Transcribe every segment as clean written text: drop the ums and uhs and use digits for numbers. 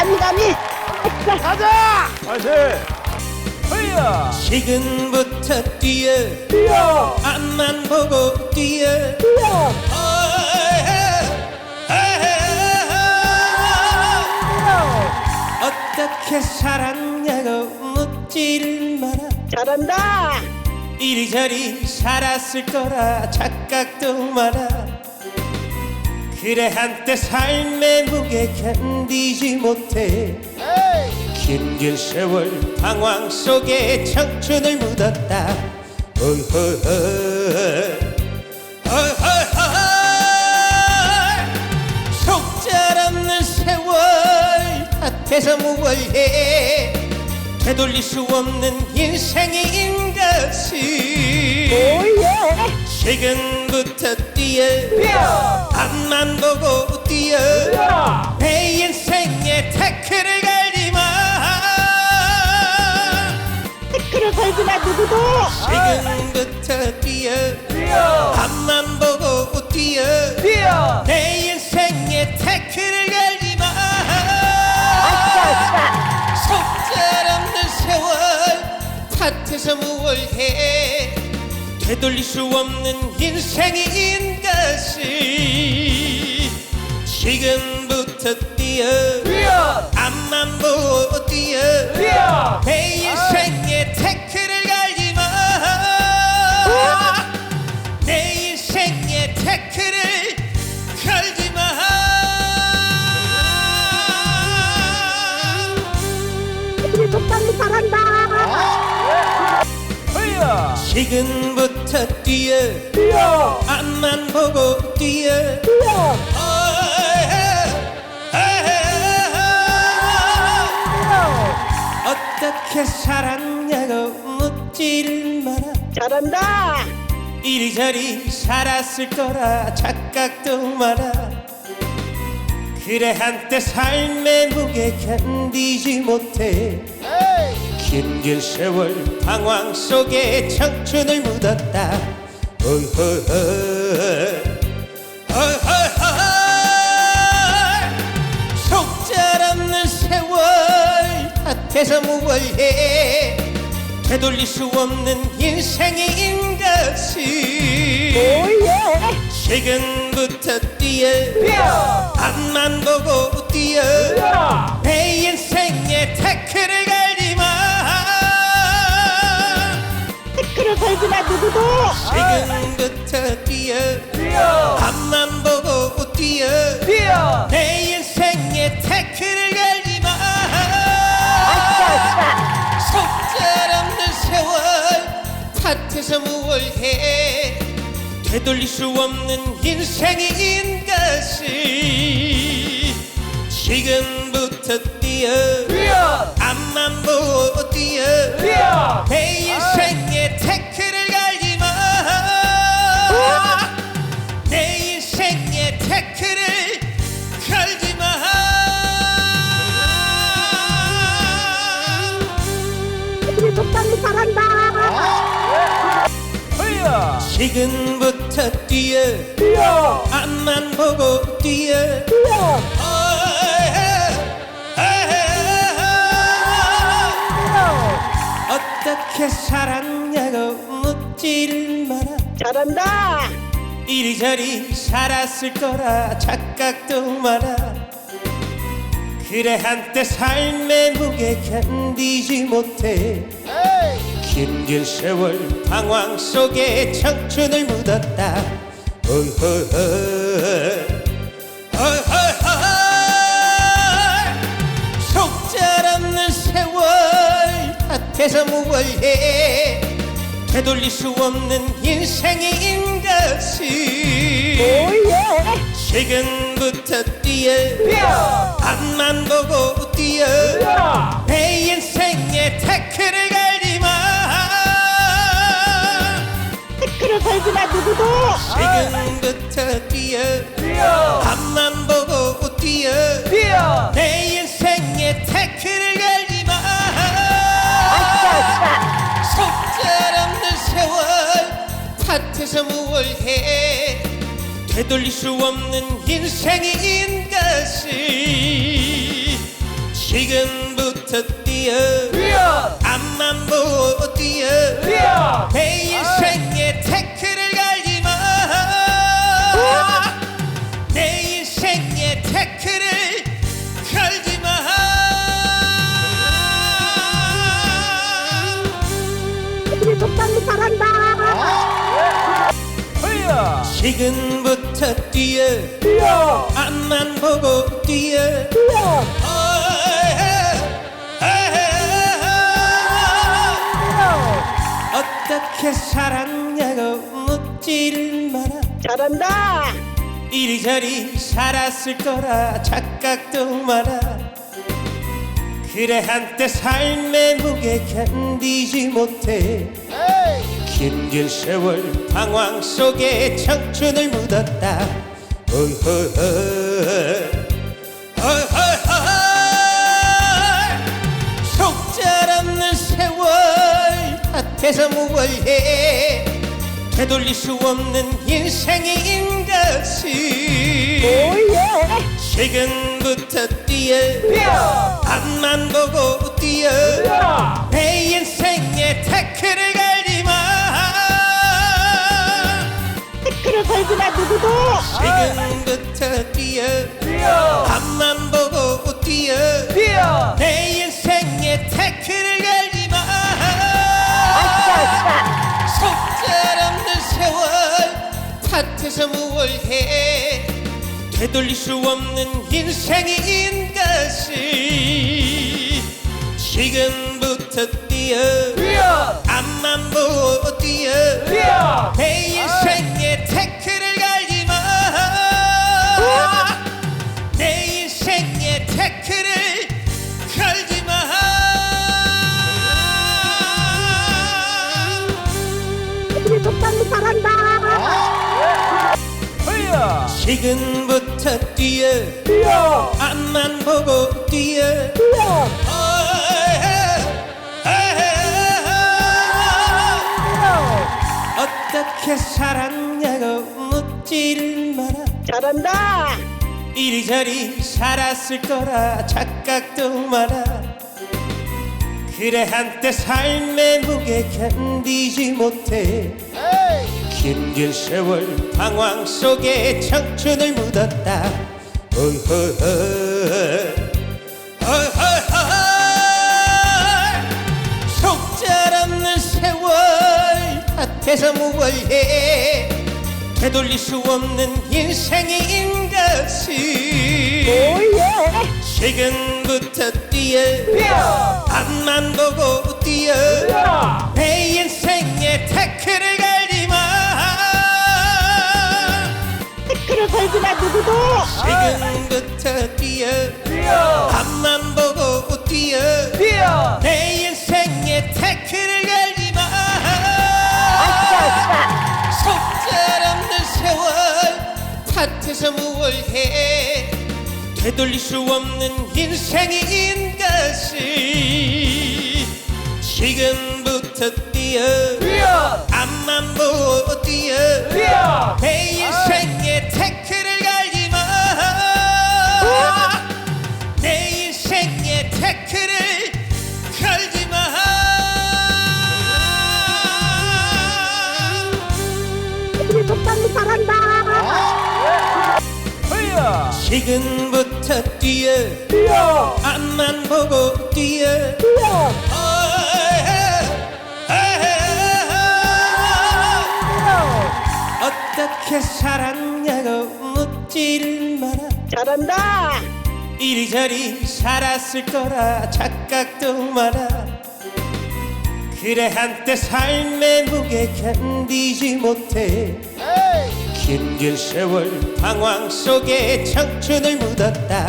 감히. 가자! 파이팅! 허이야! 지금부터 뛰어 뛰어! 앞만 보고 뛰어 뛰어. 어떻게 살았냐고 묻지를 마라. 잘한다. 이리저리 살았을 거라 착각도 마라. 그래 한때 삶의 무게 견디지 못해 긴 세월 방황 속에 청춘을 묻었다. 속절없는 세월 탓해서 뭘 해. 되돌릴 수 없는 인생인 것이 오예. 지금부터 뛰어 뛰어! 앞만 보고 뛰어 뛰어! 내 인생에 태클을 걸지마. 태클을 걸지마 누구도. 지금부터 뛰어 뛰어! 앞만 보고 뛰어 뛰어! 내 인생에 태클을 걸지마. 아싸. 속절없는 세월 탓해서 뭘 해. 되돌릴 수 없는 인생인 것이 지금부터 뛰어 뛰어! 앞만 보고 뛰어 뛰어! 내 인생에 태클을 걸지마. 내 인생에 태클을 걸지마. 우리 독감이 잘한다. 허이야! 지금부터 뛰어 뛰어! 앞만 보고 뛰어 뛰어. 어떻게 살았냐고 묻지를 마라. 잘한다. 이리저리 살았을 거라 착각도 마라. 그래 한때 삶의 무게 견디지 못해 긴 세월 방황 속에 청춘을 묻었다. 속절없는 세월 탓해서 뭘 해. 되돌릴 수 없는 인생인 것이 오예. 지금부터 뛰어 뛰어! 앞만 보고 뛰어 뛰어! 내 인생에 태클을 걸지마. 태클을 걸지마 누구도. 지금부터 뛰어 뛰어! 앞만 보고 뛰어 뛰어! 내 인생에 태클을 걸지마. 아싸. 속절없는 세월 탓해서 뭘 해. 되돌릴 수 없는 인생인 것이 지금부터 뛰어 뛰어! 앞만 보고 뛰어 뛰어! 내 인생에 태클을 걸지마. 내 인생에 태클을 걸지마. 우리 독감이 잘한다. 허이야! 지금부터 뛰어 뛰어! 앞만 보고 뛰어 뛰어. 어떻게 살았냐고 묻지를 마라. 잘한다. 이리저리 살았을 거라 착각도 마라. 그래 한때 삶의 무게 견디지 못해 긴 세월 방황 속에 청춘을 묻었다. 속절없는 세월 탓해서 뭘 해. 되돌릴 수 없는 인생인 것이 오예. 지금부터 뛰어 뛰어! 앞만 보고 뛰어 뛰어! 내 인생에 태클을 걸지마. 태클을 걸지마 누구도. 지금부터 뛰어 뛰어! 앞만 보고 뛰어 뛰어! 내 인생에 태클을 걸지마. 아싸. 속절없는 세월 탓해서 뭘 해. 되돌릴 수 없는 인생인 것이 지금부터 뛰어 뛰어 앞만 보고 뛰어 뛰어 내 인생에 태클을 걸지마 내 인생에 태클을 걸지마 그래도 빨리 잘한다. 뛰어 지금부터 뛰어 뛰어 앞만 보고 뛰어 뛰어. 어떻게 살았냐고 묻지를 마라 잘한다. 이리저리 살았을 거라 착각도 마라 그래 한때 삶의 무게 견디지 못해 긴긴 세월 방황 속에 청춘을 묻었다 속절없는 세월 밭에서 무얼해 되돌릴 수 없는 인생인 것이 오예. 지금부터 뛰어 뛰어 앞만 보고 뛰어 뛰어 내 인생에 태클을 걸지마 태클을 걸지마 누구도. 지금부터 뛰어 뛰어 앞만 보고 뛰어 뛰어 내 인생에 태클을 걸지마 아싸. 속절없는 세월 탓해서 무얼해 되돌릴 수 없는 인생인 것이 지금부터 뛰어 뛰어 앞만 보고 뛰어 뛰어 내 인생에 태클을 걸지마 내 인생에 태클을 걸지마 그래도 빨리 잘한다. 뛰어 지금부터 뛰어 뛰어 앞만 보고 뛰어 뛰어. 어떻게 살았냐고 묻지를 마라 잘한다. 이리저리 살았을 거라 착각도 마라 그래 한때 삶의 무게 견디지 못해 긴긴 세월 방황 속에 청춘을 묻었다 속절없는 세월 밭에서 무얼해 되돌릴 수 없는 인생인 것이 오예. 지금부터 뛰어 뛰어 앞만 보고 뛰어 뛰어 내 인생에 태클을 걸지마 태클을 걸지마 누구도. 지금부터 뛰어 뛰어 앞만 보고 뛰어 뛰어 내 인생에 태클을 걸지마 아싸. 속절없는 세월 탓해서 무얼해 되돌릴 수 없는 인생인 것이 지금부터 뛰어 뛰어 앞만 보고 뛰어 뛰어 내 인생에 태클을 걸지마 내 인생에 태클을 걸지마 그래도 빨리 잘한다. 뛰어 지금부터 뛰어 뛰어 앞만 보고 뛰어 뛰어. 어떻게 살았냐고 묻지를 마라 잘한다. 이리저리 살았을 거라 착각도 마라 그래 한때 삶의 무게 견디지 못해 긴긴 세월 방황 속에 청춘을 묻었다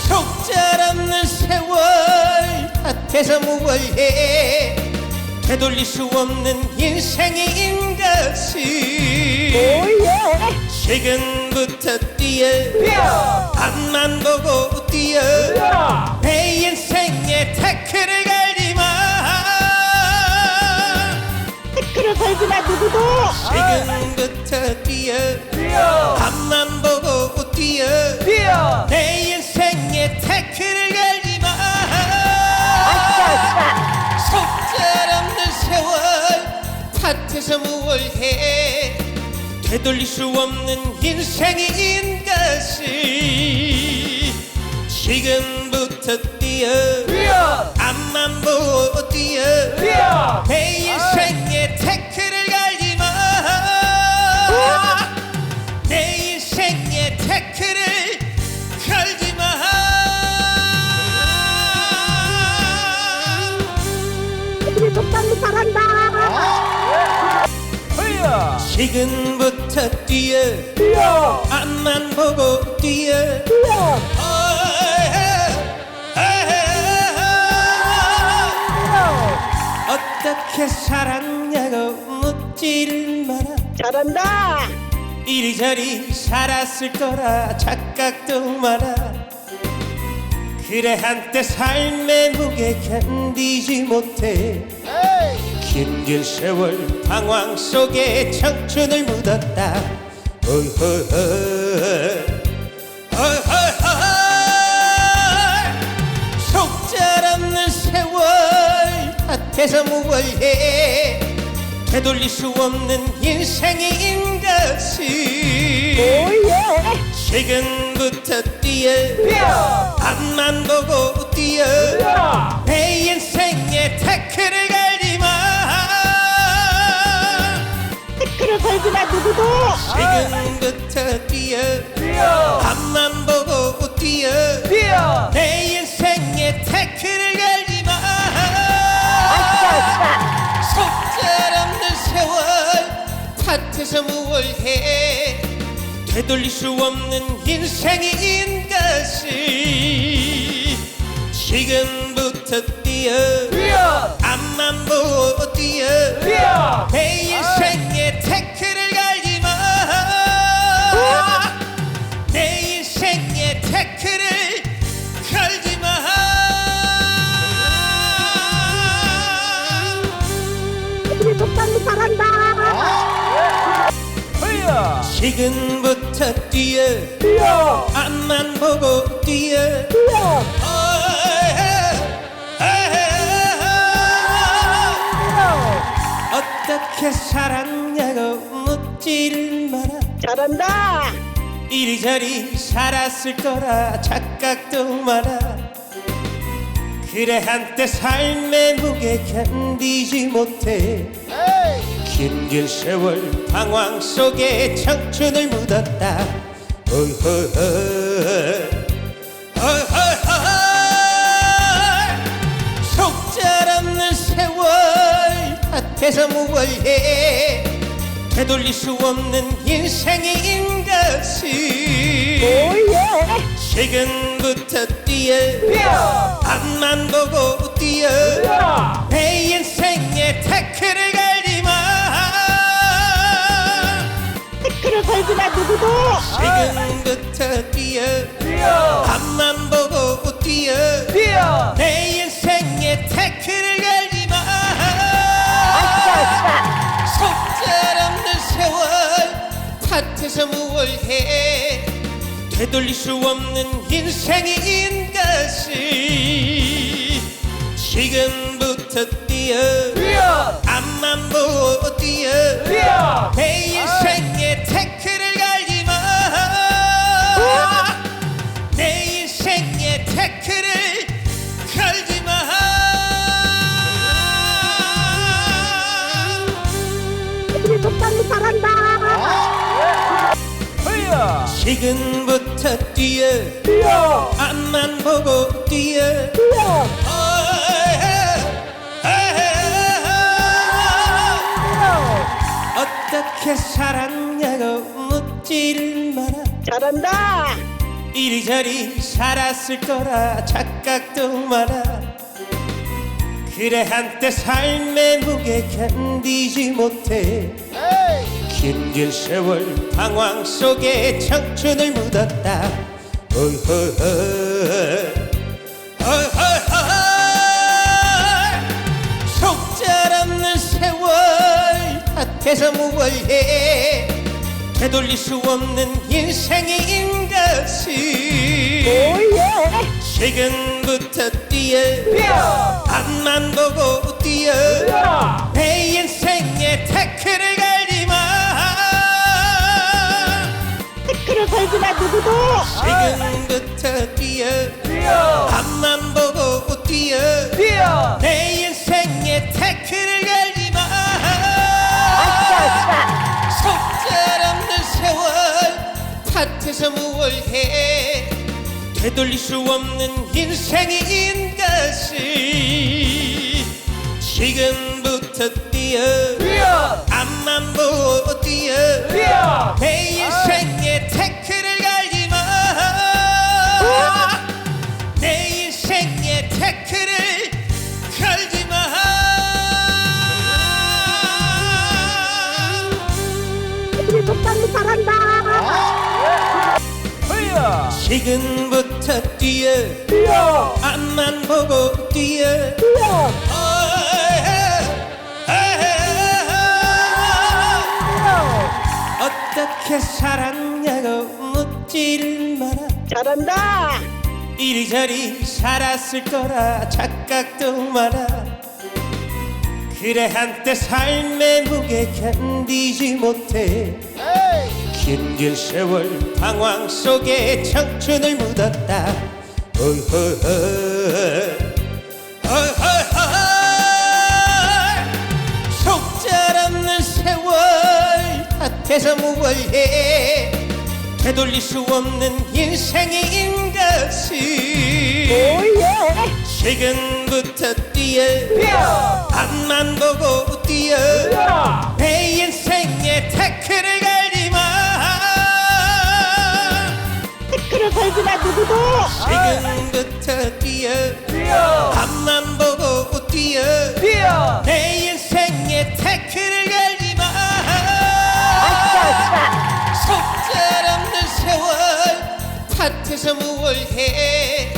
속절없는 세월 밭에서 무얼해 되돌릴 수 없는 인생인 것이 오예. 지금부터 뛰어 뛰어 앞만 보고 뛰어 뛰어 내 인생에 태클을 걸지마 태클을 걸지 걸지마 누구도. 지금부터 뛰어 뛰어 앞만 보고 뛰어 뛰어 내 인생에 태클을 걸지마 아싸. 속절없는 세월 탓해서 무얼 해 되돌릴 수 없는 인생인 것을 지금부터 뛰어 뛰어 앞만 보고 뛰어 뛰어 내 인생에 태클을 걸지마 내 인생에 태클을 걸지마 우리 속담이 잘한다. 뛰어 지금부터 뛰어 뛰어 앞만 보고 뛰어 뛰어. 어떻게 살았냐고 묻지를 마라 잘한다. 이리저리 살았을 거라 착각도 마라 그래 한때 삶의 무게 견디지 못해 긴 세월 방황 속에 청춘을 묻었다 속절없는 세월 탓해서 무얼 해 되돌릴 수 없는 인생인 것을 오예. 지금부터 뛰어 뛰어 앞만 보고 뛰어 뛰어 내 인생에 태클을 걸지마 태클을 걸지마 누구도. 지금부터 뛰어 뛰어 앞만 보고 뛰어 뛰어 내 인생에 태클을 걸지마 아싸. 속절없는 세월 탓해서 무얼 해 되돌릴 수 없는 인생인 것을 지금부터 뛰어 뛰어 앞만 보고 뛰어 뛰어 내 인생에 태클을 걸지마 내 인생에 태클을 걸지마 우리 속담이 잘한다. 뛰어 지금부터 뛰어 뛰어 앞만 보고 뛰어 뛰어. 어떻게 살았냐고 묻지를 마라 잘한다. 이리저리 살았을 거라 착각도 마라 그래 한때 삶의 무게 견디지 못해 긴 세월 방황 속에 청춘을 묻었다 속절없는 세월 탓해서 무얼 해 되돌릴 수 없는 인생인 것을 오예. 지금부터 뛰어 뛰어 앞만 보고 뛰어 뛰어 내 인생에 태클을 걸지마 태클을 걸지마 누구도. 지금부터 뛰어 뛰어 앞만 보고 뛰어 뛰어 내 인생에 태클을 걸지마 아싸. 속절없는 세월 탓해서 무얼 해 되돌릴 수 없는 인생인 것을 지금부터 뛰어 뛰어 앞만 보고 뛰어 뛰어 내 인생에 태클을 걸지마 내 인생에 태클을 걸지마 우리 속담이 잘한다. 뛰어 지금부터 뛰어 뛰어 앞만 보고 뛰어 뛰어. 어떻게 살았냐고 묻지를 마라 잘한다. 이리저리 살았을 거라 착각도 마라 그래 한때 삶의 무게 견디지 못해 긴 세월 방황 속에 청춘을 묻었다 속절없는 세월 탓해서 뭘 해. 되돌릴 수 없는 인생인 것이 오예. 지금부터 뛰어 뛰어. 앞만 보고 뛰어. 뛰어. 내 인생에 태클을 걸지마. 태클을 걸지마 누구도. 지금부터 뛰어 뛰어. 앞만 보고 뛰어. 뛰어. 내 인생에 태클을 걸지마. 아싸. 속절없는 세월 탓해서 뭘 해. 되돌릴 수 없는 인생인 것이 지금부터 뛰어 뛰어. 앞만 보고 뛰어. 뛰어. 내 인생에 태클을 걸지마. 내 인생에 태클을 걸지마. 우리 독단이 잘한다. 뛰어. 지금부터 뛰어 뛰어. 앞만 보고 뛰어. 뛰어. 어떻게 살았냐고 묻지를 마라. 잘한다. 이리저리 살았을 거라 착각도 마라. 그래 한때 삶의 무게 견디지 못해 긴 세월 방황 속에 청춘을 묻었다. 속절없는 세월 탓해서 뭘 해. 되돌릴 수 없는 인생인 것이 오예. 지금부터 뛰어 뛰어. 앞만 보고 뛰어. 뛰어. 내 인생에 태클을 걸지마. 태클을 걸지마 누구도. 지금부터 뛰어 뛰어. 앞만 보고 뛰어. 뛰어. 내 인생에 태클을 걸지마. 아싸. 속절없는 세월 탓해서 뭘 해.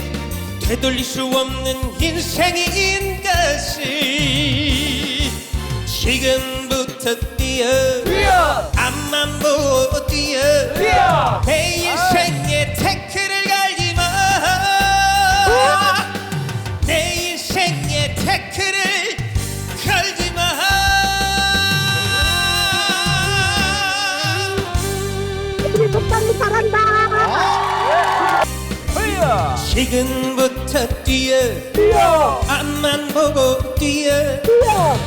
되돌릴 수 없는 인생인 것이 지금부터 뛰어 뛰어. 앞만 보고 뛰어. 뛰어. 내 인생에 태클을 걸지마. 내 인생에 태클을 걸지마. 우리 독단이 잘한다. 뛰어. 지금부터 뛰어 뛰어. 앞만 보고 뛰어. 뛰어.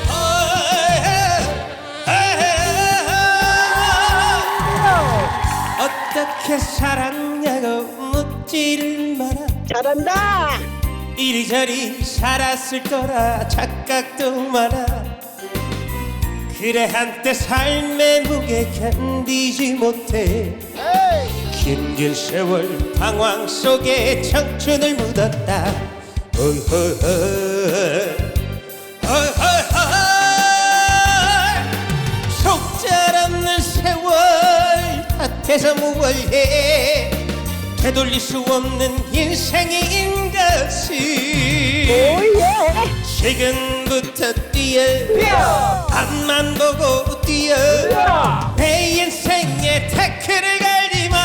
어떻게 살았냐고 묻지를 마라. 잘한다. 이리저리 살았을 거라 착각도 마라. 그래 한때 삶의 무게 견디지 못해 긴 세월 방황 속에 청춘을 묻었다. 속절없는 세월 탓해서 뭘 해. 되돌릴 수 없는 인생인 것이 오예. 지금부터 뛰어 뛰어. 앞만 보고 뛰어. 뛰어. 내 인생에 태클을 걸지마.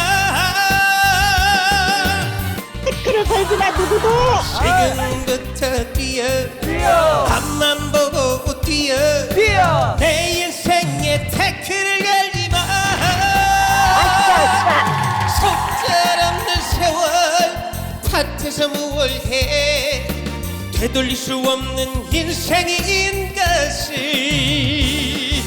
태클을 걸지마 누구도. 지금부터 뛰어 뛰어. 앞만 보고 뛰어. 뛰어. 내 인생에 태클을 걸지마. 아싸. 속절없는 세월 탓해서 뭘 해. 되돌릴 수 없는 인생인 것이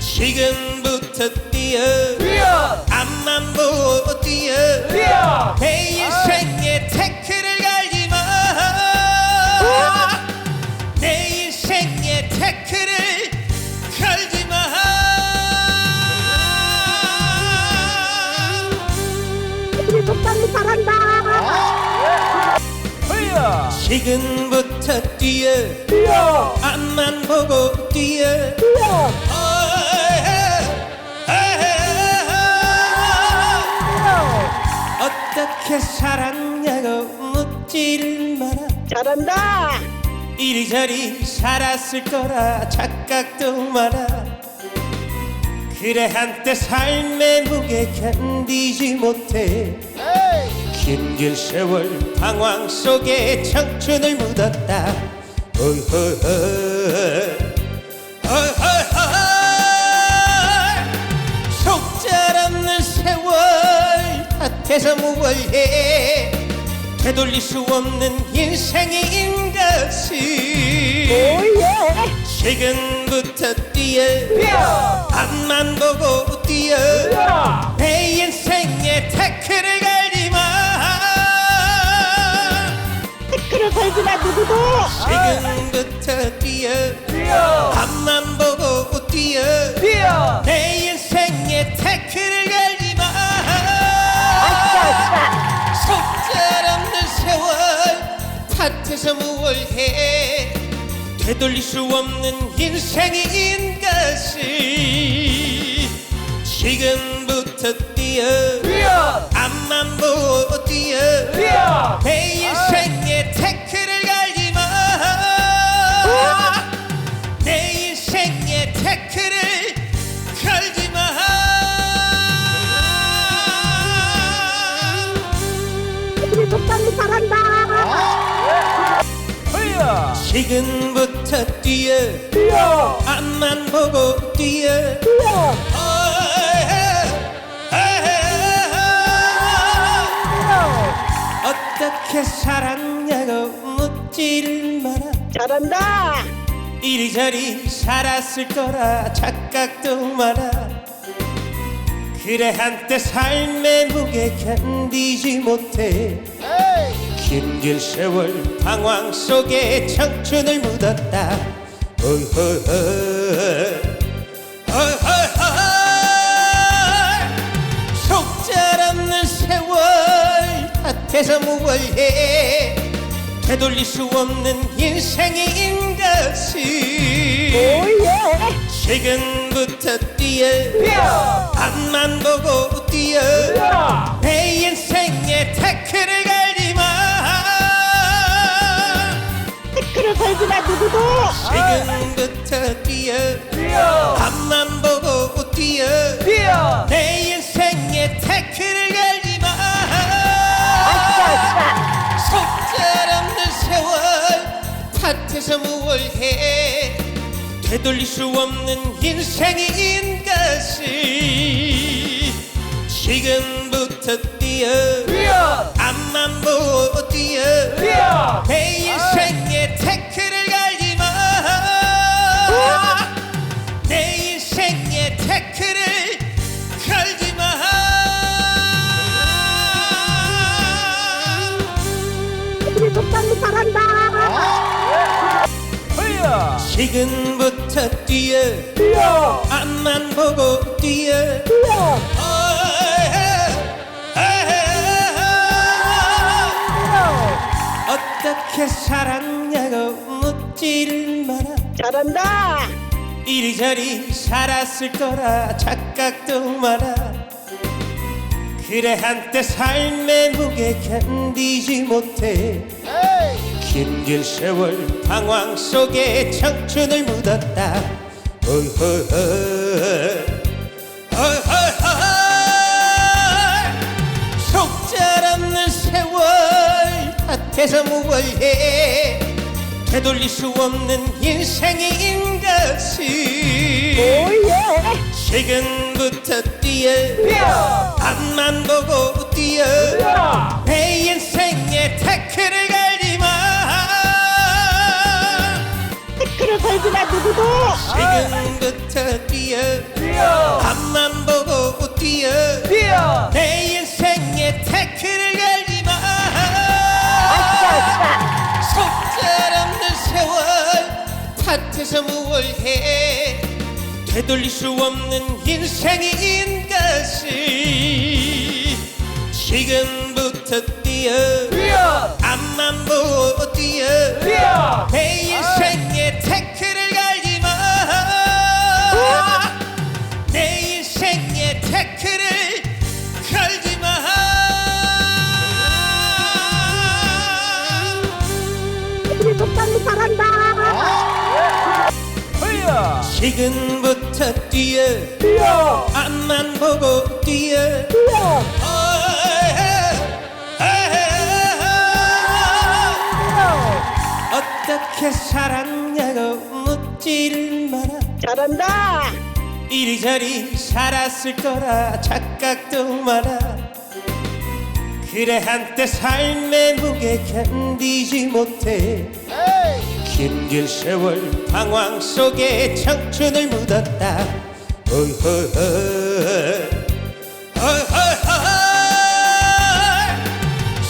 지금부터 뛰어 뛰어. 앞만 보고 뛰어. 뛰어. 내 인생에 태클을 걸지마. 내 인생에 태클을 걸지마. 우리 독단이 잘한다. 뛰어. 지금부터 뛰어 뛰어. 앞만 보고 뛰어. 뛰어. 어떻게 살았냐고 묻지를 마라. 잘한다. 이리저리 살았을 거라 착각도 마라. 그래 한때 삶의 무게 견디지 못해 긴 길 세월 방황 속에 청춘을 묻었다. 속절없는 세월 탓해서 무얼해 되돌릴 수 없는 인생인 것이 오예 지금부터 뛰어 뛰어 앞만 보고 뛰어 뛰어 내 인생에 태클을 걸지마. 태클을 걸지마 누구도 지금부터 뛰어 뛰어 앞만 보고 뛰어 뛰어 내 인생에 태클을 걸지마. 아싸 속절없는 세월 탓해서 무얼해 되돌릴 수 없는 인생인 것이 지금부터 뛰어 뛰어 앞만 보고 뛰어 뛰어 내 인생에 태클을 걸지마. 내 인생에 태클을 걸지마. 우리 속담이 잘한다 뛰어 지금부터 뛰어 뛰어 앞만 보고 뛰어 뛰어 어떻게 살았냐고 묻지를 마라. 잘한다 이리저리 살았을 거라 착각도 마라. 그래 한때 삶의 무게 견디지 못해 긴 길 세월 방황 속에 청춘을 묻었다. 속절없는 세월 탓해서 무얼해 되돌릴 수 없는 인생인 것이 오예 지금부터 뛰어 뛰어 앞만 보고 뛰어 뛰어 내 인생에 태클을 걸지마. 태클을 걸지마 누구도 지금부터 뛰어 뛰어 앞만 보고 뛰어 뛰어 내 인생에 태클을 걸지마. 아싸 속절없는 세월 탓해서 무얼해 되돌릴 수 없는 인생인 것이 지금부터 뛰어 뛰어 앞만 보고 뛰어 뛰어 내 인생에 태클을 걸지마. 내 인생에 태클을 걸지마. 우리 속담이 잘한다 뛰어 지금부터 뛰어 뛰어 앞만 보고 뛰어 뛰어 어떻게 살았냐고 묻지를 마라. 잘한다 이리저리 살았을 거라 착각도 마라. 그래 한때 삶의 무게 견디지 못해 긴 길 세월 방황 속에 청춘을 묻었다. 속절없는 세월 탓해서 무얼해 되돌릴 수 없는 인생인 것이 오예 지금부터 뛰어 뛰어 앞만 보고 뛰어 뛰어 내 인생에 태클을 걸지마. 태클을 걸지마 누구도 지금부터 뛰어 뛰어 앞만 보고 뛰어 뛰어 내 인생에 태클을 걸지마. 아싸 속절없는 세월 탓해서 무얼해 되돌릴 수 없는 인생인 것이 지금부터 뛰어 뛰어 앞만 보고 뛰어 뛰어 내 인생에 태클을 걸지마. 내 인생에 태클을 걸지마. 우리 속담이 잘한다 뛰어 지금부터 뛰어 뛰어 앞만 보고 뛰어 뛰어 어떻게 살았냐고 묻지를 마라. 잘한다 이리저리 살았을 거라 착각도 마라. 그래 한때 삶의 무게 견디지 못해 긴 세월 방황 속에 청춘을 묻었다.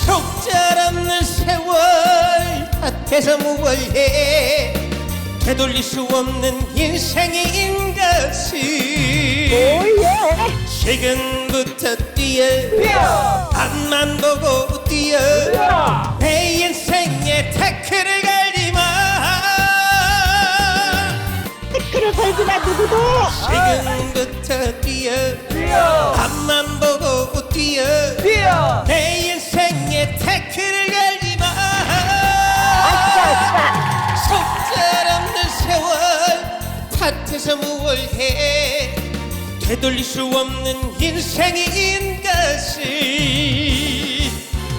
속절없는 세월 탓해서 무얼해 되돌릴 수 없는 인생인 것이 오예 지금부터 뛰어 뛰어 앞만 보고 뛰어 뛰어 내 인생에 태클을 걸지마. 태클을 걸지마 누구도 지금부터 뛰어 뛰어 앞만 보고 뛰어 뛰어 내 인생에 태클을 걸지마. 아싸 속절없는 세월 탓해서 무얼해 되돌릴 수 없는 인생인 것이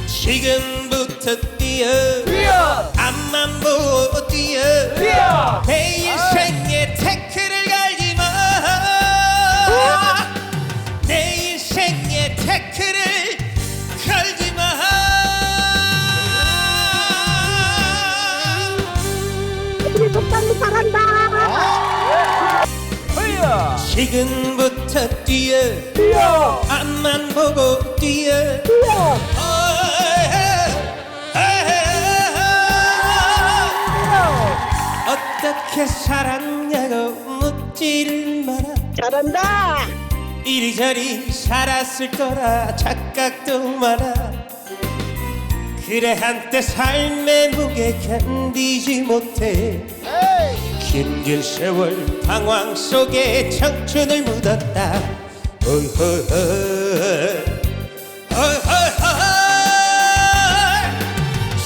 지금부터 뛰어 뛰어 앞만 보고 뛰어 뛰어 내 인생에 태클을 걸지마. 내 인생에 태클을 걸지마. 우리 독장이 잘한다 뛰어 지금부터 뛰어 뛰어 앞만 보고 뛰어 뛰어 어떻게 살았냐고 묻지를 마라. 잘한다 이리저리 살았을 거라 착각도 마라. 그래 한때 삶의 무게 견디지 못해 긴 세월 방황 속에 청춘을 묻었다.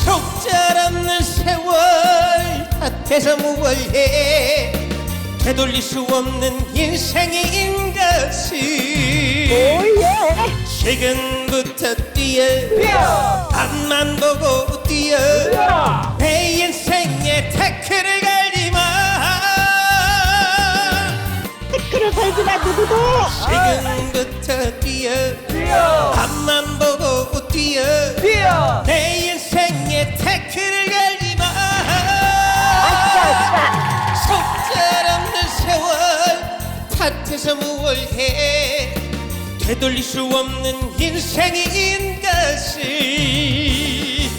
속절없는 세월 탓해서 무얼해 되돌릴 수 없는 인생인 것이 오예 지금부터 뛰어 뛰어 앞만 보고 뛰어 뛰어 내 인생에 태클을 걸지마. 태클을 걸지마 누구도 지금부터 뛰어 뛰어 앞만 보고 뛰어 뛰어 내 인생에 태클을 걸지마. 아싸 속절없는 세월 탓해서 무얼해 되돌릴 수 없는 인생인 것이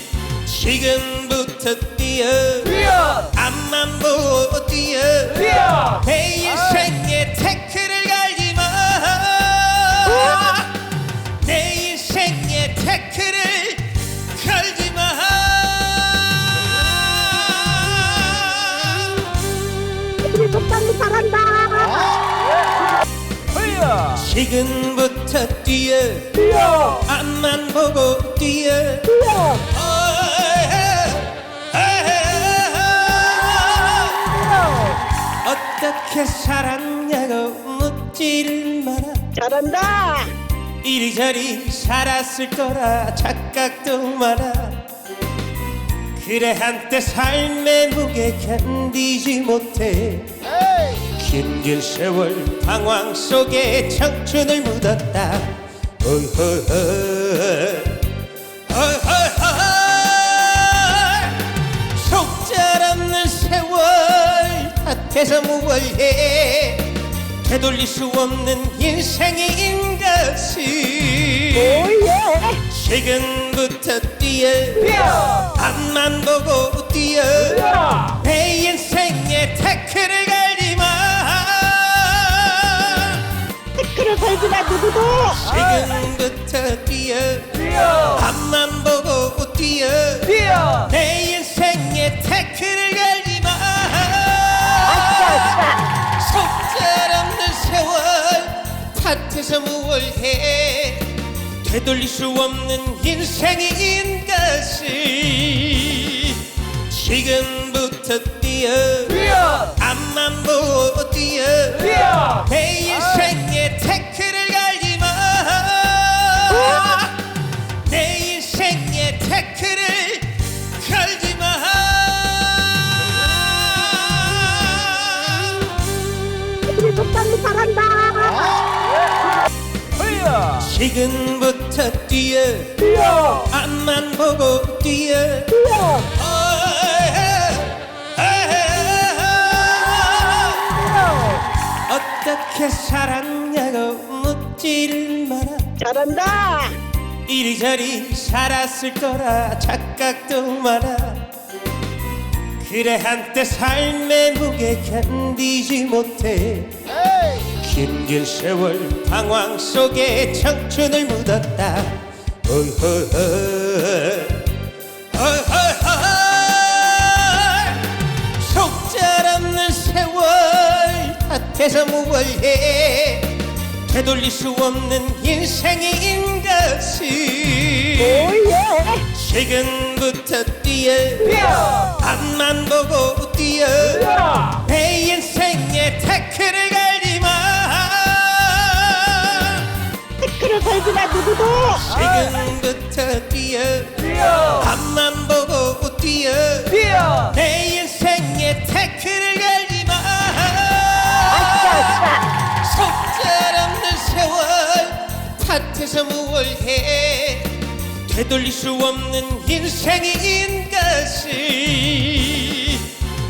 지금부터 뛰어 뛰어 앞만 보고 뛰어 뛰어 내 인생에 태클을 걸지마. 내 인생에 태클을 걸지마. 우리 독장이 잘한다 뛰어 지금부터 뛰어 뛰어 앞만 보고 뛰어 뛰어 어떻게 살았냐고 묻지를 마라. 잘한다 이리저리 살았을 거라 착각도 마라. 그래 한때 삶의 무게 견디지 못해 긴 세월 방황 속에 청춘을 묻었다. 속절없는 세월 탓해서 무얼해 되돌릴 수 없는 인생인 것이 오예 지금부터 뛰어 뛰어 앞만 보고 뛰어 뛰어 내 인생에 태클을 걸지마. 태클을 걸지마 누구도 지금부터 뛰어 뛰어 앞만 보고 뛰어 뛰어 내 인생에 태클을 걸지마. 아싸 속절없는 세월 탓해서 무얼해 되돌릴 수 없는 인생인 것이 지금부터 뛰어 뛰어 앞만 보고 뛰어 뛰어 내 인생에 태클을 갈지마 내 인생에 태클을 걸지마 우리 독장이 잘한다. 뛰어 지금부터 뛰어 뛰어 앞만 보고 뛰어 뛰어. 어떻게 살았냐고 묻지를 마라 잘한다. 이리저리 살았을 거라 착각도 마라 그래 한때 삶의 무게 견디지 못해 긴 세월 방황 속에 청춘을 묻었다 속절없는 세월 밭에서 무얼해 되돌릴 수 없는 인생인 것이 오예. 지금부터 뛰어 뛰어 앞만 보고 뛰어 뛰어 내 인생에 태클을 갈지마 태클을 걸지마 누구도. 지금부터 뛰어 뛰어 앞만 보고 뛰어 뛰어 내 인생에 태클을 갈지마 아싸. 속절없는 세월 탓해서 무얼 해 되돌릴 수 없는 인생인 것이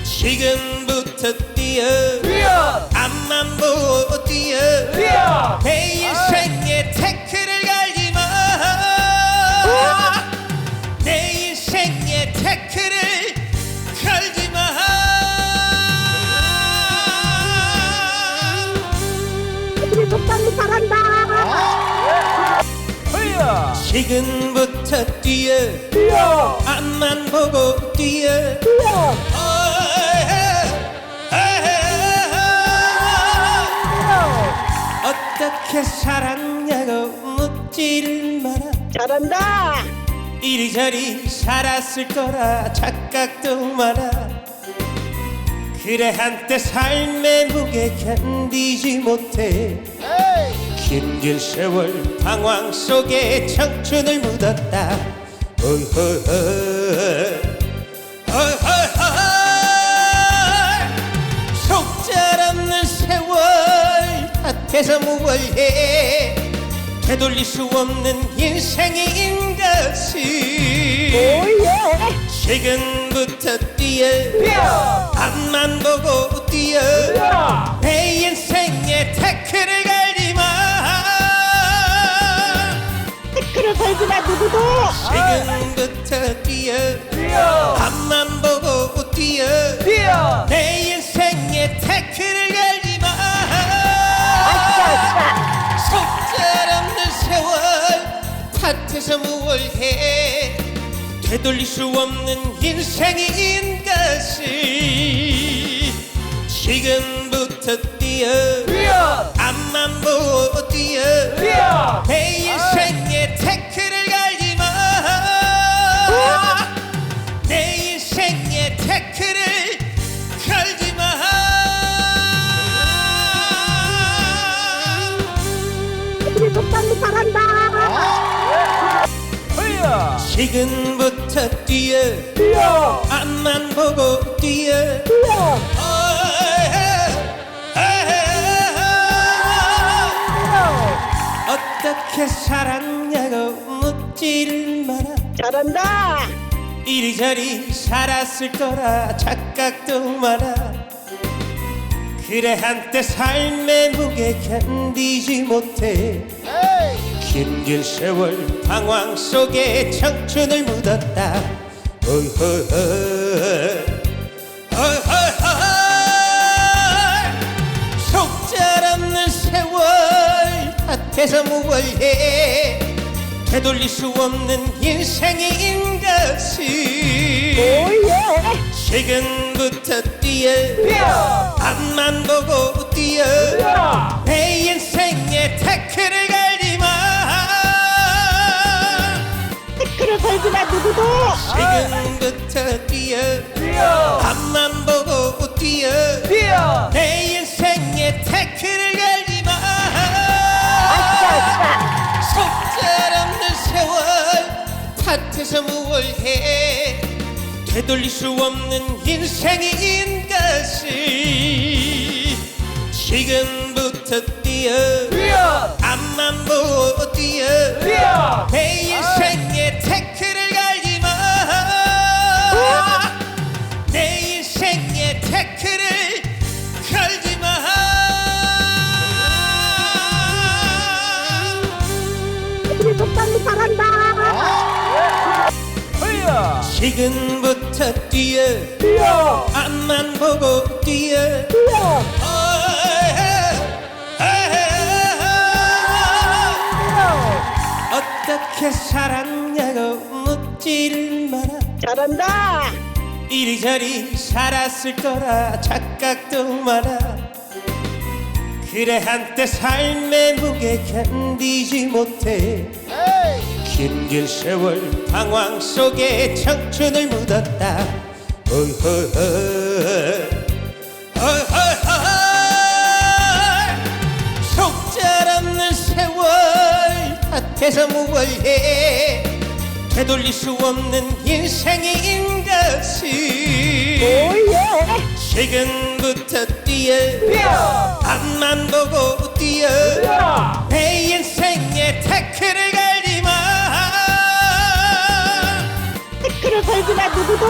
지금부터 뛰어 뛰어 앞만 보고 뛰어 뛰어 내 인생에 태클을 갈지마 내 인생에 태클을 걸지마 우리 독장이 잘한다. 뛰어 지금부터 뛰어 뛰어 앞만 보고 뛰어 뛰어. 어떻게 살았냐고 묻지를 마라 잘한다. 이리저리 살았을 거라 착각도 마라 그래 한때 삶의 무게 견디지 못해 긴 세월 방황 속에 청춘을 묻었다 속절없는 세월 밭에서 무얼해 되돌릴 수 없는 인생인 것이 오예. 지금부터 뛰어 뛰어 앞만 보고 뛰어 뛰어 내 인생에 태클을 갈지마 태클을 걸지마 누구도. 지금부터 뛰어 뛰어 앞만 보고 뛰어 뛰어 내 인생에 태클을 갈지마 아싸. 속절없는 세월 탓해서 무얼 해 되돌릴 수 없는 인생인 것이 지금부터 뛰어 뛰어 앞만 보고 뛰어 뛰어 내 인생에 태클을 갈지마 내 인생에 태클을 걸지마 우리 독장이 잘한다. 뛰어 지금부터 뛰어 뛰어 앞만 보고 뛰어 뛰어. 어떻게 살았냐고 묻지를 마라 잘한다. 이리저리 살았을 거라 착각도 마라 그래 한때 삶의 무게 견디지 못해 긴 세월 방황 속에 청춘을 묻었다 속절없는 세월 밭에서 무얼해 되돌릴 수 없는 인생인 것이 오예. 지금부터 뛰어 뛰어 앞만 보고 뛰어 뛰어 내 인생에 태클을 갈지마 태클을 걸지마 누구도. 지금부터 뛰어 뛰어 앞만 보고 뛰어 뛰어 내 인생 무얼해 되돌릴 수 없는 인생인 것을 지금부터 뛰어 앞만 보고 뛰어 내 인생에 태클을 갈지마 내 인생에 태클을 걸지마 우리 속담이 잘한다. 지금부터 뛰어 앞만 보고 뛰어 어떻게 살았냐고 묻지를 마라 잘한다. 이리저리 살았을 거라 착각도 마라 그래 한때 삶의 무게 견디지 못해 긴 세월 방황 속에 청춘을 묻었다 속절없는 세월 탓해서 무얼해 되돌릴 수 없는 인생인 것을 오예. 지금부터 뛰어 앞만 보고 뛰어 내 인생에 태클을 갈지마 태클을 걸지마 누구도.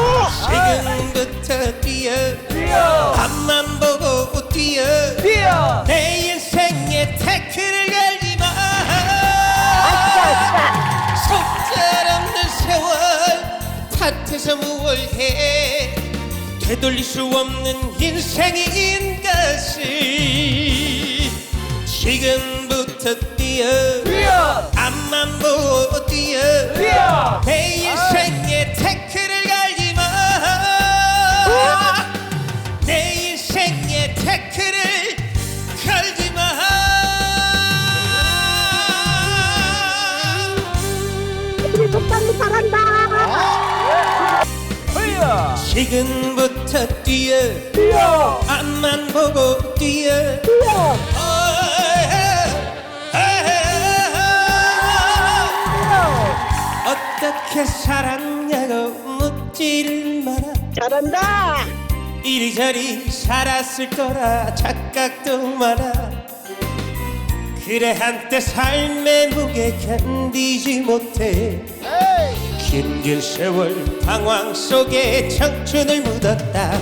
지금부터 뛰어 앞만 보고 뛰어 내 인생에 태클을 갈지마 아싸. 속절없는 세월 탓해서 무얼해 되돌릴 수 없는 인생인 것을 지금부터 뛰어 앞만 보고 뛰어 내 인생에 태클을 갈지마 내 인생에 태클을 걸지마 우리 속담이 잘한다. 지금부터 뛰어 앞만 보고 뛰어 어떻게 살았냐고 묻지를 마라 잘한다. 이리저리 살았을 거라 착각도 마라 그래 한때 삶의 무게 견디지 못해 긴 세월 방황 속에 청춘을 묻었다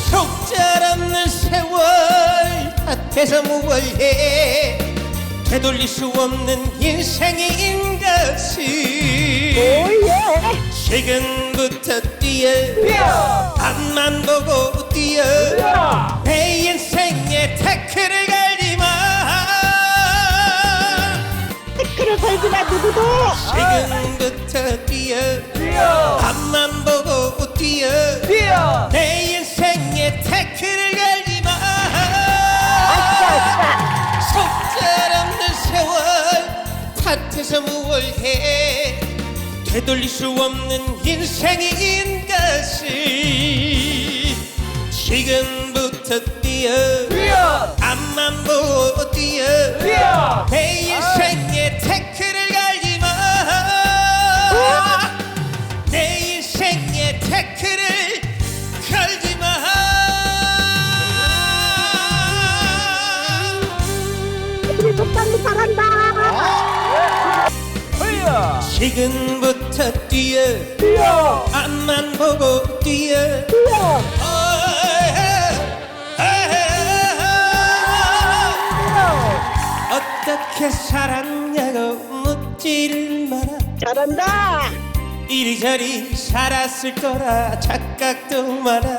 속절없는 세월 탓해서 무얼해 되돌릴 수 없는 인생인 것을 오예. 지금부터 뛰어 앞만 보고 뛰어 내 인생에 태클을 갈지마 태클을 걸지마 누구도. 지금부터 뛰어 앞만 보고 뛰어 내 인생에 태클을 갈지마 아싸. 속절없는 세월 탓해서 무얼해 되돌릴 수 없는 인생인 것을 지금부터 뛰어 앞만 보고 뛰어 내 인생에 태클을 갈지마 내 인생에 태클을 걸지마 우리 속담이 잘한다. 지금부터 뛰어 앞만 보고 뛰어 어떻게 살았냐고 묻지를 마라 잘한다. 이리저리 살았을 거라 착각도 마라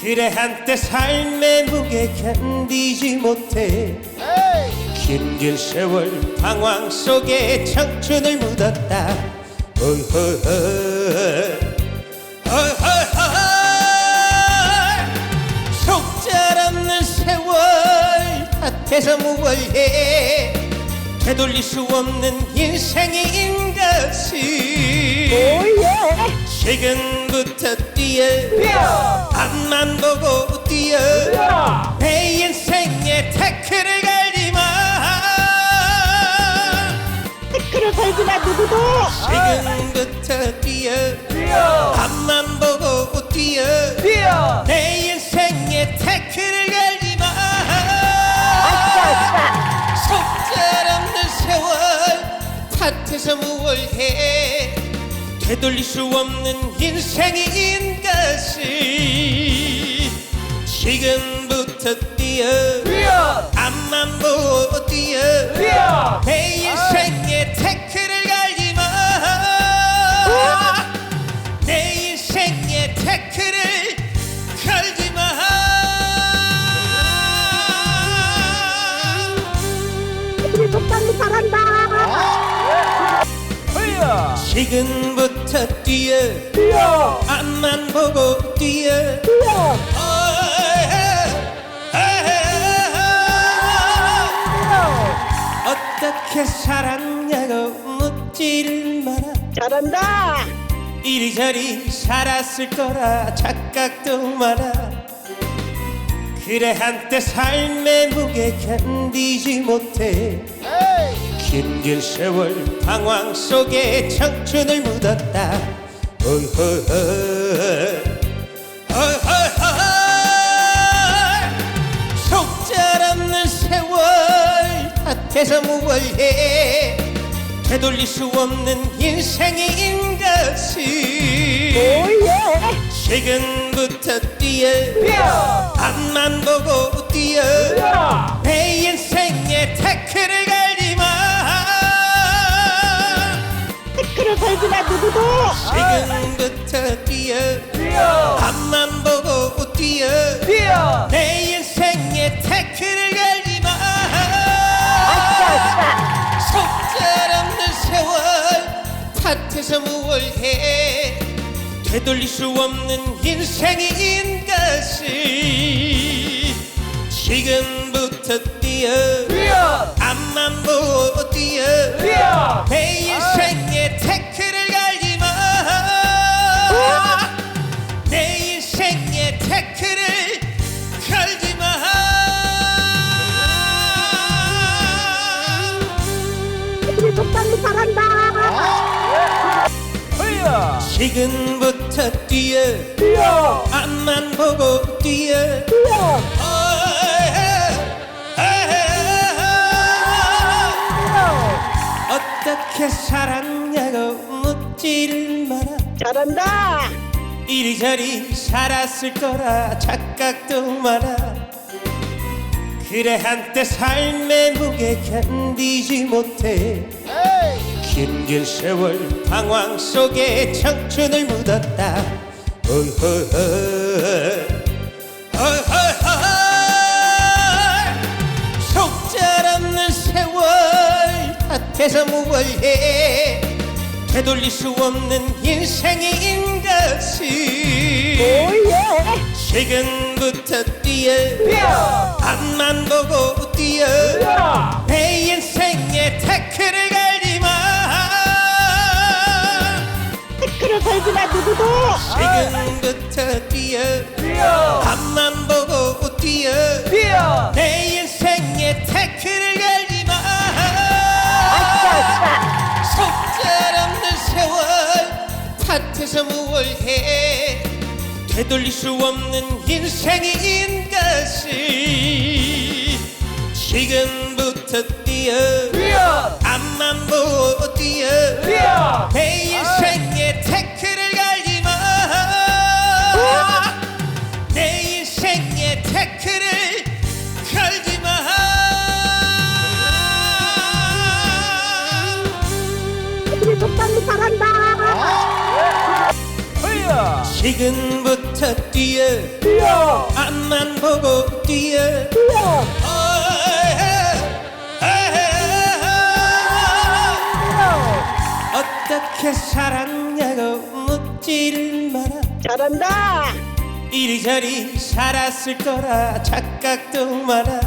그래 한때 삶의 무게 견디지 못해 긴 세월 방황 속에 청춘을 묻었다 속절없는 세월 탓해서 무얼해 되돌릴 수 없는 인생인 것을 오예. 지금부터 뛰어 앞만 보고 뛰어 내 인생에 태클을 갈지 댓글을 걸지마 누구도. 지금부터 뛰어 뛰어 앞만 보고 뛰어 뛰어 내 인생에 태클을 걸지마 아싸. 속절없는 세월 탓해서 무얼 해 되돌릴 수 없는 인생인 것을 지금부터 뛰어 뛰어 앞만 보고 뛰어 뛰어 내 인생에 태클을 걸지마 내 인생에 태클을 걸지마 우리 독단이 잘한다. 뛰어 지금부터 뛰어 뛰어 앞만 보고 뛰어 뛰어. 어떻게 살았냐고 묻지를 마라 잘한다. 이리저리 살았을 거라 착각도 마라 그래 한때 삶의 무게 견디지 못해 긴 세월 방황 속에 청춘을 묻었다 속절없는 세월 탓해서 무얼 해 되돌릴 수 없는 인생인 것을 오예. 지금부터 뛰어 뛰어 앞만 보고 뛰어 뛰어 내 인생에 태클을 걸지마 댓글을 걸지마 누구도. 지금부터 뛰어 뛰어 앞만 보고 뛰어 뛰어 내 인생에 태클을 걸지마 아싸. 속절없는 세월 탓해서 무얼 해 되돌릴 수 없는 인생인 것을 지금부터 뛰어 뛰어 앞만 보고 뛰어 뛰어 내 인생에 태클을 걸지마 내 인생에 태클을 걸지마 우리 독단이 잘한다. 뛰어 지금부터 뛰어 뛰어 앞만 보고 뛰어 뛰어. 어떻게 살았냐고 묻지를 마라 잘한다. 이리저리 살았을 거라 착각도 마라 그래 한때 삶의 무게 견디지 못해 긴 세월 방황 속에 청춘을 묻었다 속절없는 세월 탓해서 무얼 해 되돌릴 수 없는 인생인 것을 오예. 지금부터 뛰어 뛰어 앞만 보고 뛰어 뛰어 내 인생에 태클을 걸지마 댓글을 걸지마 누구도. 지금부터 뛰어 뛰어 앞만 보고 뛰어 뛰어 내 인생에 태클을 걸지마 아싸. 속절없는 세월 탓해서 무얼 해 되돌릴 수 없는 인생인 것을 지금부터 뛰어 뛰어 앞만 보고 뛰어 뛰어 내 인생에 태클을 걸지마 내 인생에 태클을 걸지마 우리 독단이 잘한다. 뛰어 지금부터 뛰어 뛰어 앞만 보고 뛰어 뛰어. 어떻게 살았냐고 묻지를 마라 잘한다. 이리저리 살았을 거라 착각도 마라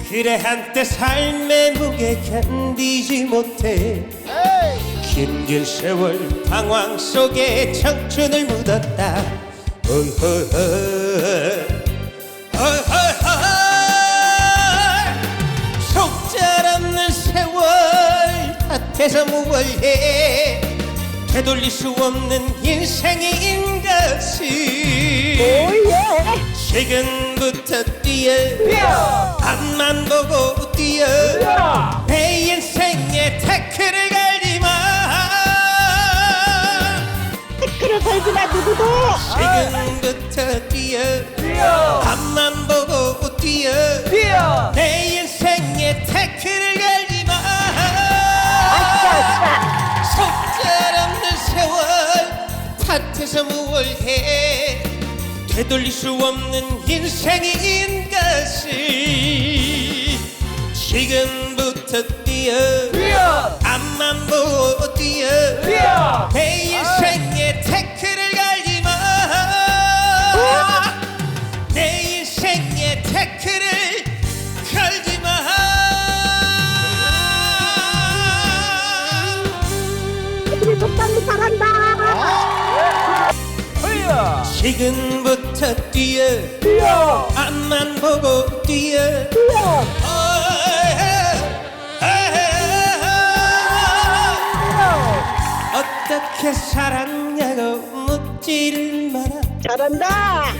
그래 한때 삶의 무게 견디지 못해 긴 세월 방황 속에 청춘을 묻었다 속절없는 세월 탓해서 뭘 해. 되돌릴 수 없는 인생인 것이 오예. 지금부터 뛰어 뛰어 앞만 보고 뛰어 뛰어 내 인생에 태클을 걸지마. 태클을 걸지마 누구도. 지금부터 뛰어 뛰어 앞만 보고 뛰어 뛰어 내 인생에 태클을 걸지마. 아싸. 속절없는 세월 탓해서 뭘 해. 되돌릴 수 없는 인생인 것이 지금부터 뛰어 뛰어 앞만 보고 뛰어 뛰어 내 인생에 태클을 걸지마. 내 인생에 태클을 걸지마. 애들이 더 빨리 잘한다. 뛰어 지금부터 뛰어 뛰어 앞만 보고 뛰어 뛰어. 어떻게 살았냐고 묻지를 마라. 잘한다.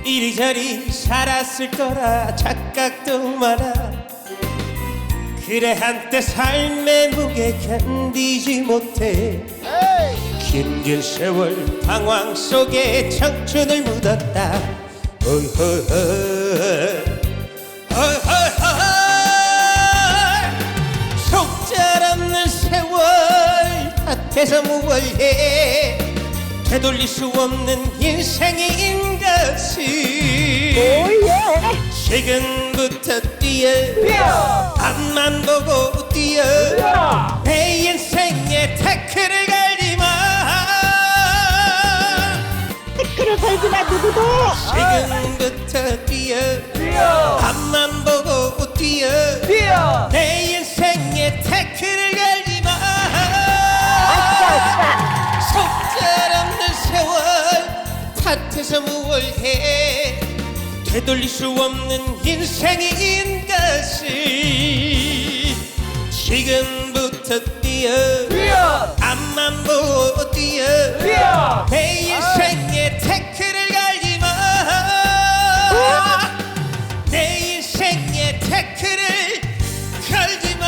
이리저리 살았을 거라 착각도 마라. 그래 한때 삶의 무게 견디지 못해 긴 세월 방황 속에 청춘을 묻었다. 속절없는 세월 탓해서 뭘 해. 되돌릴 수 없는 인생인 것이 오예. 지금부터 뛰어 뛰어 앞만 보고 뛰어 뛰어 내 인생에 태클을 걸지마. 태클을 걸지마 누구도. 지금부터 뛰어 뛰어 앞만 보고 뛰어 뛰어 내 인생에 태클을 걸지마. 아싸. 속절없는 세월 탓해서 뭘 해. 되돌릴 수 없는 인생인 것이 지금부터 뛰어 뛰어 앞만 보고 뛰어 뛰어 내 인생에 태클을 걸지마. 내 인생에 태클을 걸지마.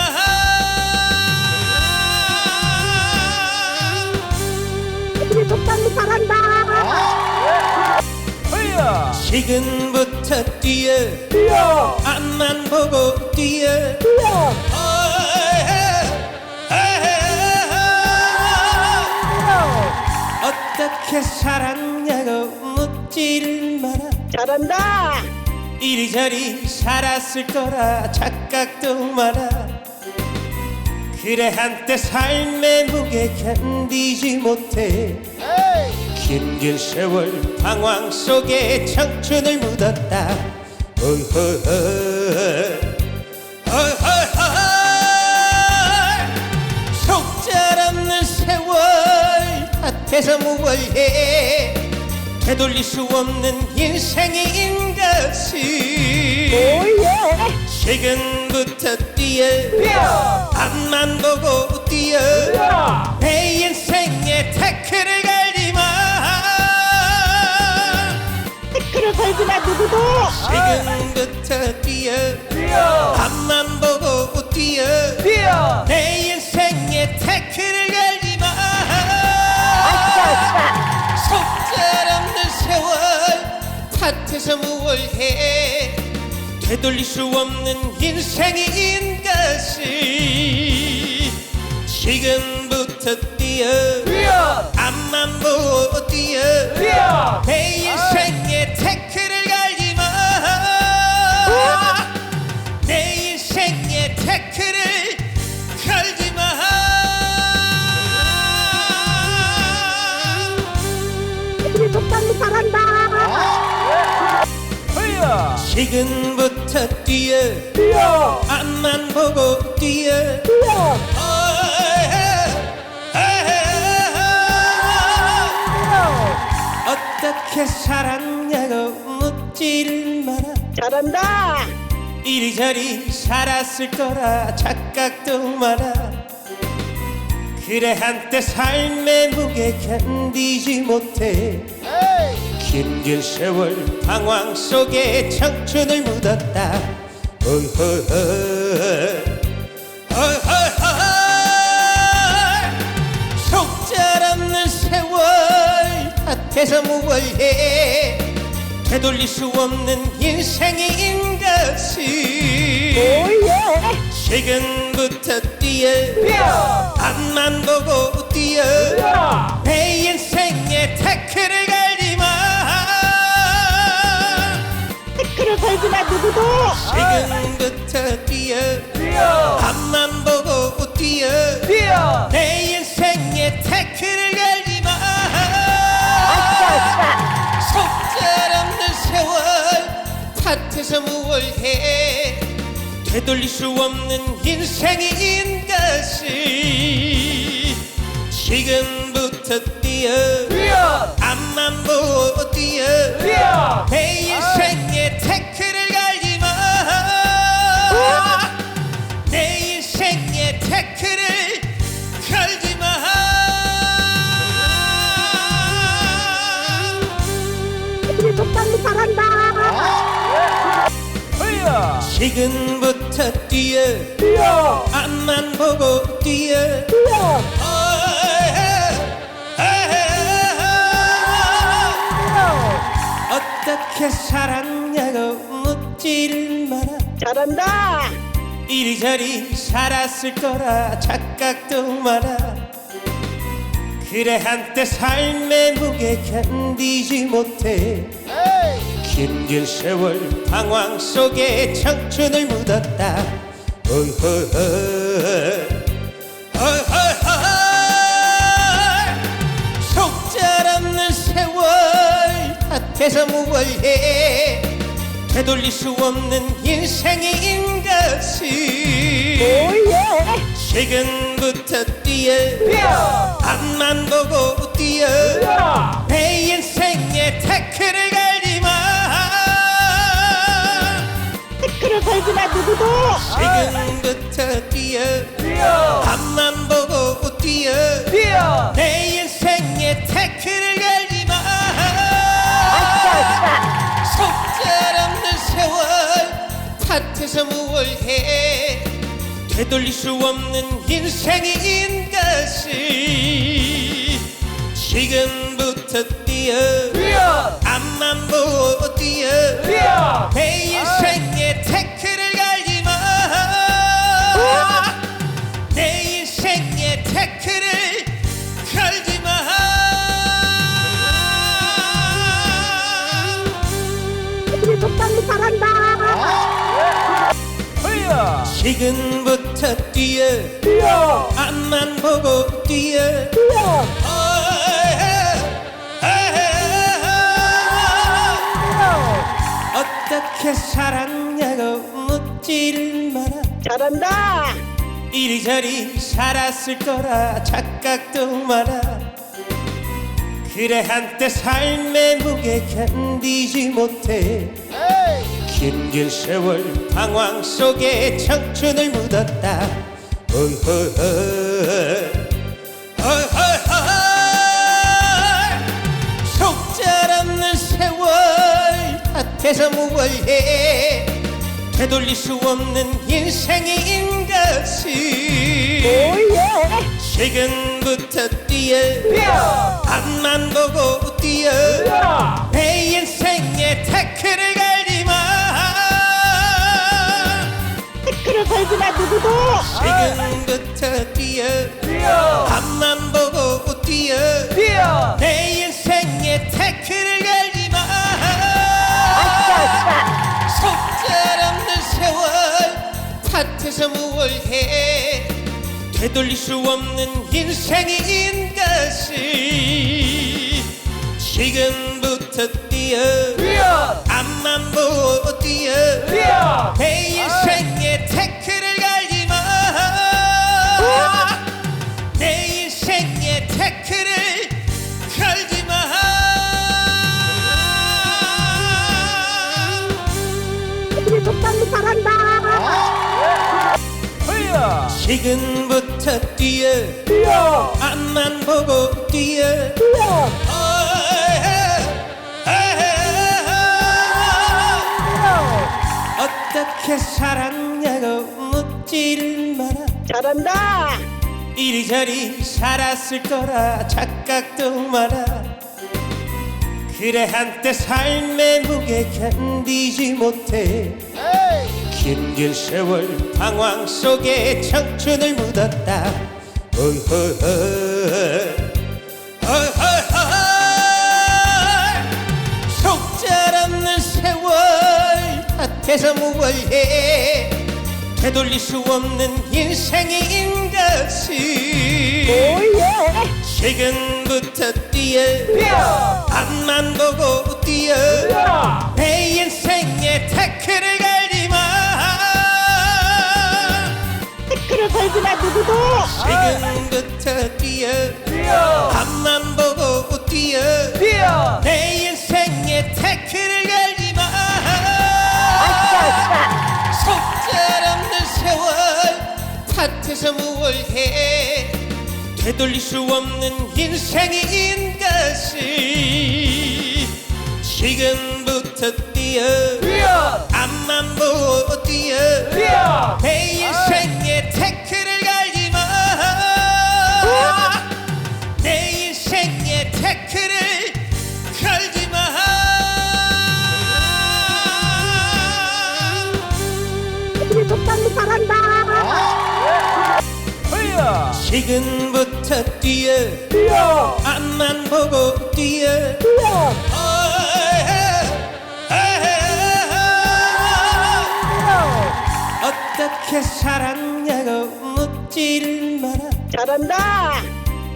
애들이 더 빨리 잘한다. 뛰어 지금부터 뛰어 뛰어 앞만 보고 뛰어 뛰어. 어떻게 살았냐고 묻지를 마라. 잘한다. 이리저리 살았을 거라 착각도 마라. 그래 한때 삶의 무게 견디지 못해 긴 세월 방황 속에 청춘을 묻었다. 속절없는 세월 탓해서 뭘 해. 되돌릴 수 없는 인생인 것이 오예. 지금부터 뛰어 뛰어 앞만 보고 뛰어 뛰어 내 인생에 태클을 걸지마. 태클을 걸지마 누구도. 지금부터 뛰어 뛰어 앞만 보고 뛰어 뛰어 내 인생에 태클을 걸지마. 아싸. 속절없는 세월 탓해서 뭘 해. 되돌릴 수 없는 인생인 것이 지금부터 뛰어 뛰어 앞만 보고 뛰어 뛰어 내 인생에 태클을 걸지마. 내 인생에 태클을 걸지마. 애들이 더 빨리 잘한다. 뛰어 지금부터 뛰어 뛰어 앞만 보고 뛰어 뛰어. 어떻게 살았냐고 묻지를 마라. 잘한다. 이리저리 살았을 거라 착각도 마라. 그래 한때 삶의 무게 견디지 못해 긴 세월 방황 속에 청춘을 묻었다. 속절없는 세월 탓해서 뭘 해. 되돌릴 수 없는 인생인 것이 오예. 지금부터 뛰어 앞만 보고 뛰어 뛰어. 내 인생에 태클을 걸지마. 태클을 걸지마 누구도. 지금부터 뛰어 뛰어. 앞만 보고 뛰어 뛰어. 내 인생에 태클을 걸지마. 아싸. 속절없는 세월 탓해서 뭘 해. 되돌릴 수 없는 인생인 것이 지금부터 뛰어 뛰어. 앞만 보고 뛰어 뛰어. 내 인생에 태클을 걸지마. 내 인생에 태클을 걸지마. 우리 속담이 잘한다. 뛰어. 지금부터 뛰어 뛰어. 앞만 보고 뛰어 뛰어. 어떻게 살았냐고 묻지를 마라. 잘한다. 이리저리 살았을 거라 착각도 마라. 그래 한때 삶의 무게 견디지 못해 긴 세월 방황 속에 청춘을 묻었다. 속절없는 세월 탓해서 뭘 해. 되돌릴 수 없는 인생인 것이 오예. 지금부터 뛰어 뛰어. 앞만 보고 뛰어 뛰어. 내 인생에 태클을 걸지마. 태클을 걸지마 누구도. 지금부터 뛰어 뛰어. 앞만 보고 뛰어 뛰어. 내 인생에 태클을 걸지마. 아싸. 속절없는 세월 탓해서 뭘 해. 되돌릴 수 없는 인생인 것이 지금부터 뛰어 뛰어. 앞만 보고 뛰어 뛰어. 내 인생에 태클을 걸지마. 내 인생에 태클을 걸지마. 우리 속담이 잘한다. 뛰어. 지금부터 뛰어 뛰어. 앞만 보고 뛰어 뛰어. 어떻게 살았냐고 묻지를 마라. 잘한다. 이리저리 살았을 거라 착각도 마라. 그래 한때 삶의 무게 견디지 못해 긴 세월 방황 속에 청춘을 묻었다. 속절없는 세월 탓해서 뭘 해. 되돌릴 수 없는 인생인 것이 오예. 지금부터 뛰어 뛰어. 앞만 보고 뛰어 뛰어. 내 인생에 태클을 걸지마. 태클을 걸지마 누구도. 지금부터 뛰어 뛰어. 앞만 보고 뛰어 뛰어. 내 인생에 태클을 걸지마. 아싸. 속절없는 세월 탓해서 뭘 해. 되돌릴 수 없는 인생인 것이 지금부터 뛰어 뛰어. 앞만 보고 뛰어 뛰어. 내 인생에 태클을 걸지마. 내 인생에 태클을 걸지마. 우리 속담이 잘한다. 뛰어. 지금부터 뛰어 뛰어 앞만 보고 뛰어 뛰어 어떻게 살았냐고 묻지를 마라. 잘한다 이리저리 살았을 거라 착각도 마라. 그래 한때 삶의 무게 견디지 못해 긴긴 세월 방황 속에 청춘을 묻었다. 속절없는 세월 탓해서 무얼해 되돌릴 수 없는 인생인 것이 오예 지금부터 뛰어 뛰어 앞만 보고 뛰어 뛰어 내 인생에 태클을 걸지마. 태클을 걸지마 누구도 지금부터 뛰어 뛰어 앞만 보고 뛰어 뛰어 내 인생에 태클을 걸지마. 아싸 속절없는 세월 탓해서 무얼해 되돌릴 수 없는 인생인 것이 지금부터 뛰어 뛰어 앞만 보고 뛰어 뛰어 내 인생에 태클을 걸지마. 내 인생에 태클을 걸지마. 우리 독방이 잘한다 뛰어 지금부터 뛰어 뛰어 앞만 보고 뛰어 뛰어 어떻게 살았냐고 묻지를 마라. 잘한다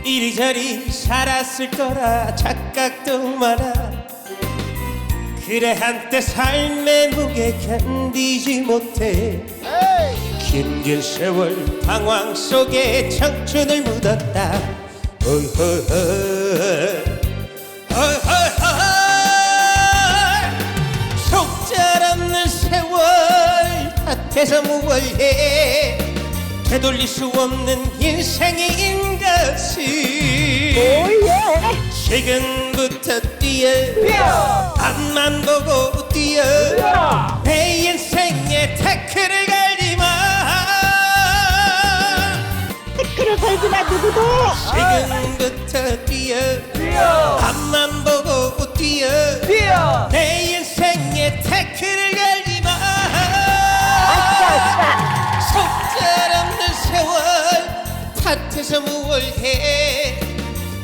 이리저리 살았을 거라 착각도 마라. 그래 한때 삶의 무게 견디지 못해 긴긴 세월 방황 속에 청춘을 묻었다. 속절없는 세월 탓해서 무얼해 되돌릴 수 없는 인생인 것이 오예 지금부터 뛰어 뛰어 앞만 보고 뛰어 뛰어 내 인생에 태클을 걸지마. 태클을 걸지마 누구도 지금부터 뛰어 뛰어 앞만 보고 뛰어 뛰어 내 인생에 태클을 걸지마. 아싸 속절없는 세월 탓해서 무얼해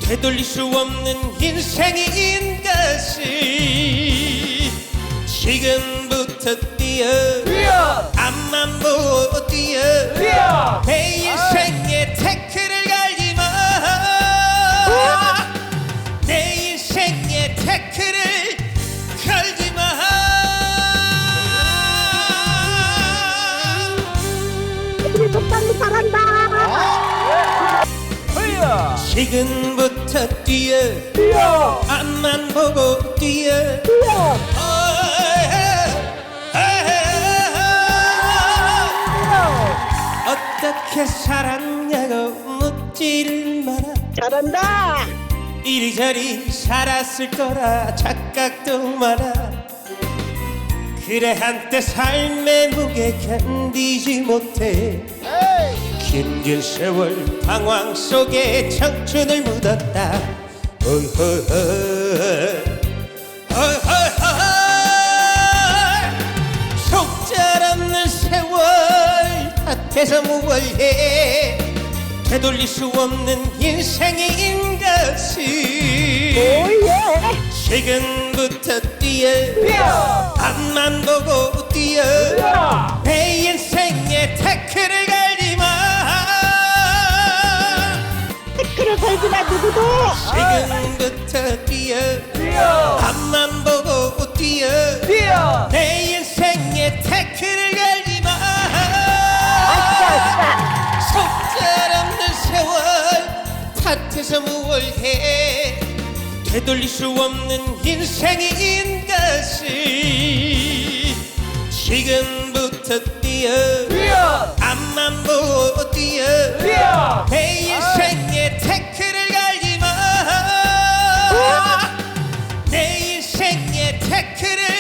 되돌릴 수 없는 인생인 것이 지금부터 뛰어 뛰어 앞만 보고 뛰어 뛰어 내 인생에 태클을 걸지마. 내 인생에 태클을 걸지마. 우리 독방이 잘한다 뛰어 지금부터 뛰어 뛰어 앞만 보고 뛰어 뛰어 어떻게 살았냐고 묻지를 마라. 잘한다 이리저리 살았을 거라 착각도 마라. 그래 한때 삶의 무게 견디지 못해 긴긴 세월 방황 속에 청춘을 묻었다. 속절없는 세월 탓해서 무얼해 되돌릴 수 없는 인생인 것이 오예 지금부터 뛰어 뛰어 앞만 보고 뛰어 뛰어 내 인생에 태클을 걸지마. 태클을 걸지마 누구도 지금부터 뛰어 뛰어 앞만 보고 뛰어 뛰어 내 인생에 태클을 걸지마. 아싸 속절없는 세월 탓해서 무얼해 되돌릴 수 없는 인생인 것이 지금부터 뛰어 뛰어 앞만 보고 뛰어 인생의 태클을